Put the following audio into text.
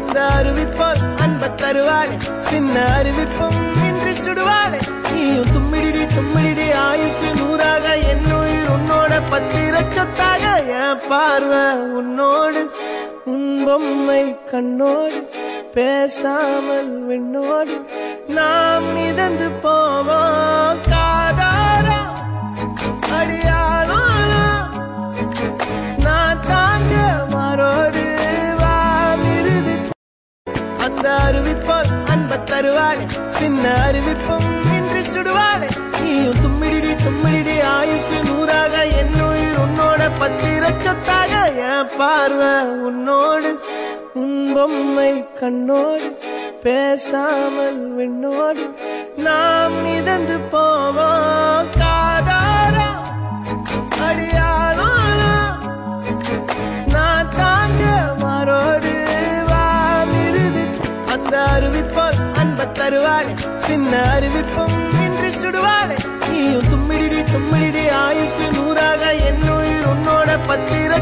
அந்த அருவிப்போல் அன்ப தருவாளே சின்ன அருவிப்பும் இன்றி சுடுவாளே நீயும் தும்மிடி தும்மிடி ஆயுசு நூறாக என் உயிர் உன்னோட பத்திர சொத்தாக என் பார்வை உன்னோடு உன் பொம்மை கண்ணோடு பேசாமல் விண்ணோடு நாம் மிதந்து போவோம் காதாரா அடியாளோ நான் தாங்க மாறோடு வாமிருது அந்த அருவிப்போல் அன்ப தருவாளே சின்ன அருவிப்பும் இன்றி சுடுவாளே நீயும் தும்மிடி தும்மிடி ஆயுசு நூறாக என் உயிர் உன்னோட பத்திர சொத்தாக என் பார்வை உன்னோடு உன் பொம்மை கண்ணோடு பேசாமல் விண்ணோடு நாம் மிதந்து போவோம் காதாரா அடியாளோ நான் தாங்க மாறோடு வாமிருது அந்த அருவிப்போல் அன்ப தருவாளே சின்ன அருவிப்பும் இன்றி சுடுவாளே நீயும் தும்மிடி தும்மிடி ஆயுசு நூறாக என் உயிர் உன்னோட பத்திர